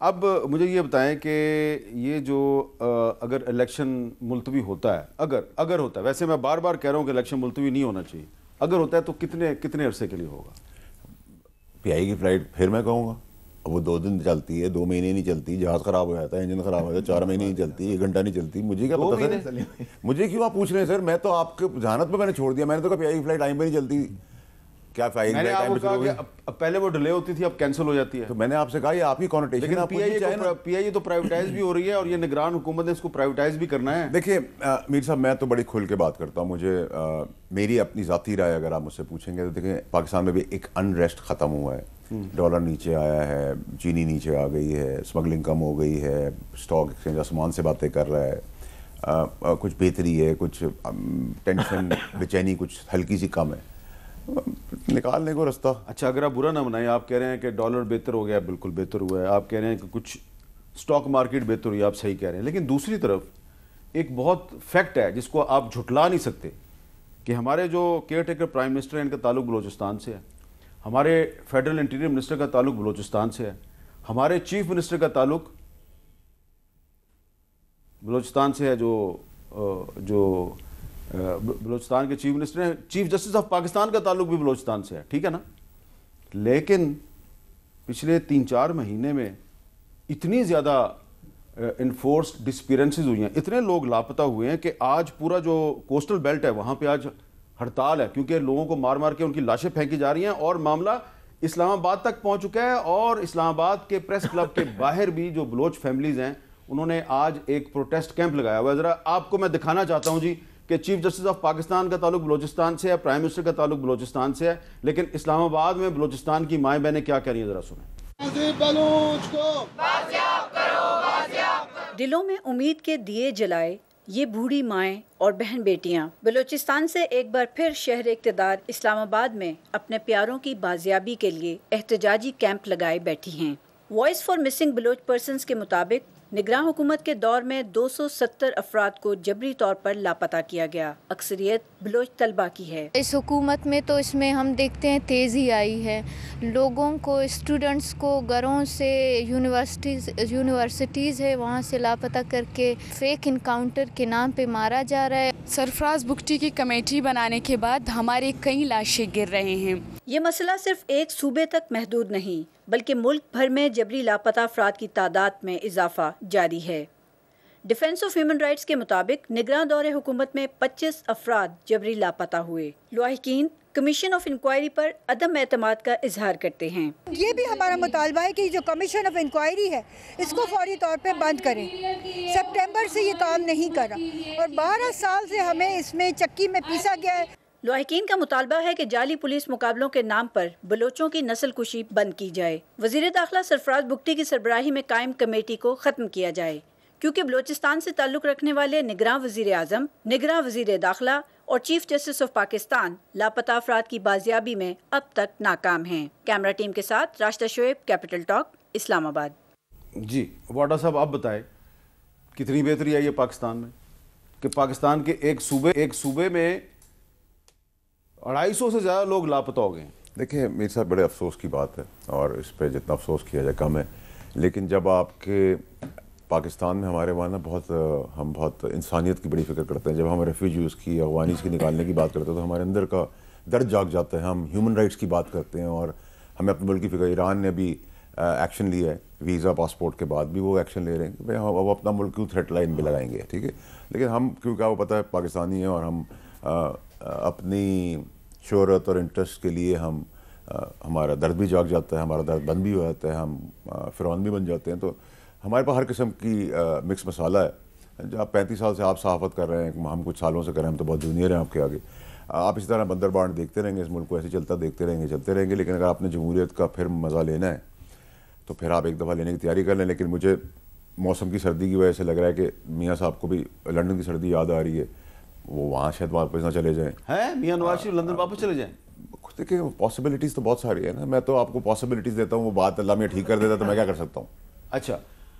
اب مجھے یہ بتائیں کہ یہ جو اگر الیکشن ملتوی ہوتا ہے، اگر ہوتا ہے، ویسے میں بار بار کہہ رہا ہوں کہ الیکشن ملتوی نہیں ہونا چاہیے، اگر ہوتا ہے تو کتنے عرصے کے لیے ہوگا؟ پی آئی کی فلائٹ پھر میں کہوں گا وہ 2 دن چلتی ہے، 2 مہینے نہیں چلتی، جہاز خراب ہو جاتا ہے، انجن خراب ہو جاتا ہے، 4 مہینے نہیں چلتی، 1 گھنٹہ نہیں چلتی، مجھے کیا پتا سر؟ مجھے کیوں آپ پوچھ رہے ہیں سر؟ میں تو آپ کے ذہانت پہ میں نے چھوڑ دیا، میں نے تو کہا پی آئی کی فلائٹ ٹائم پہ نہیں چلتی، کیا فائل میں نے آپ کو کہا کہ پہلے وہ ڈیلے ہوتی تھی، اب کینسل ہو جاتی ہے. تو میں نے آپ سے کہا یہ آپ کی کانوٹیشن ہے. لیکن پی آئی اے تو پرائیویٹائز بھی ہو رہی ہے اور یہ نگران حکومت نے اس کو پرائیویٹائز بھی کرنا ہے. دیکھیے میر صاحب، میں تو بڑی کھل کے بات کرتا ہوں. مجھے میری اپنی ذاتی رائے اگر آپ مجھ سے پوچھیں گے تو دیکھیں پاکستان میں بھی ایک انریسٹ ختم ہوا ہے. ڈالر نیچے آیا ہے، چینی نیچے آ گئی ہے، اسمگلنگ کم ہو گئی ہے، اسٹاک ایکسچینج آسمان سے باتیں کر رہا ہے، کچھ بہتری ہے، کچھ ٹینشن بے کچھ ہلکی سی کم ہے، نکالنے کو رستہ. اچھا اگر آپ برا نہ بنائیں، آپ کہہ رہے ہیں کہ ڈالر بہتر ہو گیا، بالکل بہتر ہوا ہے، آپ کہہ رہے ہیں کہ کچھ اسٹاک مارکیٹ بہتر ہوئی، آپ صحیح کہہ رہے ہیں، لیکن دوسری طرف ایک بہت فیکٹ ہے جس کو آپ جھٹلا نہیں سکتے کہ ہمارے جو کیئر ٹیکر پرائم منسٹر ہیں ان کا تعلق بلوچستان سے ہے، ہمارے فیڈرل انٹیریئر منسٹر کا تعلق بلوچستان سے ہے، ہمارے چیف منسٹر کا تعلق بلوچستان سے ہے، جو بلوچستان کے چیف منسٹر ہیں، چیف جسٹس آف پاکستان کا تعلق بھی بلوچستان سے ہے، ٹھیک ہے نا. لیکن پچھلے 3-4 مہینے میں اتنی زیادہ انفورسڈ ڈسپیرنسز ہوئی ہیں، اتنے لوگ لاپتہ ہوئے ہیں کہ آج پورا جو کوسٹل بیلٹ ہے وہاں پہ آج ہڑتال ہے، کیونکہ لوگوں کو مار مار کے ان کی لاشیں پھینکی جا رہی ہیں اور معاملہ اسلام آباد تک پہنچ چکا ہے. اور اسلام آباد کے پریس کلب کے باہر بھی جو بلوچ فیملیز ہیں انہوں نے آج ایک پروٹیسٹ کیمپ لگایا ہوا ہے. ذرا آپ کو میں دکھانا چاہتا ہوں جی کہ چیف جسٹس آف پاکستان کا تعلق بلوچستان سے ہے، پرائم منسٹر کا تعلق بلوچستان سے ہے، لیکن اسلام آباد میں بلوچستان کی مائیں بہنیں کیا کہہ رہی ہیں، ذرا سنیں. دلوں میں امید کے دیے جلائے یہ بوڑھی مائیں اور بہن بیٹیاں بلوچستان سے ایک بار پھر شہر اقتدار اسلام آباد میں اپنے پیاروں کی بازیابی کے لیے احتجاجی کیمپ لگائے بیٹھی ہیں. Voice for missing Baloch persons کے مطابق نگراں حکومت کے دور میں 270 افراد کو جبری طور پر لاپتہ کیا گیا. اکثریت بلوچ طلبہ کی ہے. اس حکومت میں تو اس میں ہم دیکھتے ہیں تیزی آئی ہے، لوگوں کو، اسٹوڈنٹس کو گھروں سے یونیورسٹیز ہے وہاں سے لاپتہ کر کے فیک انکاؤنٹر کے نام پہ مارا جا رہا ہے. سرفراز بگٹی کی کمیٹی بنانے کے بعد ہمارے کئی لاشیں گر رہے ہیں. یہ مسئلہ صرف ایک صوبے تک محدود نہیں بلکہ ملک بھر میں جبری لاپتہ افراد کی تعداد میں اضافہ جاری ہے. ڈیفنس آف ہیومن رائٹس کے مطابق نگراں دور حکومت میں 25 افراد جبری لاپتہ ہوئے. لاحقین کمیشن آف انکوائری پر عدم اعتماد کا اظہار کرتے ہیں. یہ بھی ہمارا مطالبہ ہے کہ جو کمیشن آف انکوائری ہے اس کو فوری طور پہ بند کریں. سپٹمبر سے یہ کام نہیں کر رہا اور 12 سال سے ہمیں اس میں چکی میں پیسا گیا ہے. لاحقین کا مطالبہ ہے کہ جعلی پولیس مقابلوں کے نام پر بلوچوں کی نسل کشی بند کی جائے. وزیر داخلہ سرفراز بگٹی کی سربراہی میں قائم کمیٹی کو ختم کیا جائے کیونکہ بلوچستان سے تعلق رکھنے والے نگراں وزیر اعظم، نگراں وزیر داخلہ اور چیف جسٹس آف پاکستان لاپتہ افراد کی بازیابی میں اب تک ناکام ہیں. کیمرہ ٹیم کے ساتھ راشدہ شعیب، کیپٹل ٹاک، اسلام آباد. جی واڈا صاحب آپ بتائیں کتنی بہتری آئی ہے پاکستان میں کہ پاکستان کے ایک صوبے میں 250 سے زیادہ لوگ لاپتہ ہو گئے ہیں. دیکھیں میر صاحب بڑے افسوس کی بات ہے اور اس پہ جتنا افسوس کیا جائے کم ہے. لیکن جب آپ کے پاکستان میں ہمارے وہاں ہم بہت انسانیت کی بڑی فکر کرتے ہیں. جب ہم ریفیوجیز کی، افغانیز کی نکالنے کی بات کرتے ہیں تو ہمارے اندر کا درد جاگ جاتا ہے. ہم ہیومن رائٹس کی بات کرتے ہیں اور ہمیں اپنے ملک کی فکر. ایران نے بھی ایکشن لیا ہے ویزا پاسپورٹ کے بعد بھی وہ ایکشن لے رہے ہیں کہ وہ اپنا ملک کیوں تھریٹ لائن پہ لگائیں گے، ٹھیک ہے. لیکن ہم کیونکہ وہ پتہ ہے پاکستانی ہیں اور ہم اپنی شہرت اور انٹرسٹ کے لیے ہمارا درد بھی جاگ جاتا ہے، ہمارا درد بند بھی ہو جاتا ہے، ہم فرعون بھی بن جاتے ہیں. تو ہمارے پاس ہر قسم کی مکس مسالہ ہے. جب آپ 35 سال سے آپ صحافت کر رہے ہیں، ہم کچھ سالوں سے کر رہے ہیں، ہم تو بہت جونیئر ہیں آپ کے آگے. آپ اسی طرح بندر بانٹ دیکھتے رہیں گے، اس ملک کو ایسے چلتا دیکھتے رہیں گے. لیکن اگر آپ نے جمہوریت کا پھر مزہ لینا ہے تو پھر آپ ایک دفعہ لینے کی تیاری کر لیں. لیکن مجھے موسم کی سردی کی وجہ سے لگ رہا ہے کہ میاں صاحب کو بھی لنڈن کی سردی یاد آ رہی ہے، وہ وہاں شاید واپس نہ چلے جائیں. میاں نواز شریف لندن واپس چلے جائیں؟ دیکھیں پاسبلٹیز تو بہت ساری ہے نا. میں تو آپ کو پاسبلٹیز دیتا ہوں، وہ بات اللہ میں ٹھیک کر دیتا تو میں کیا کر سکتا ہوں. اچھا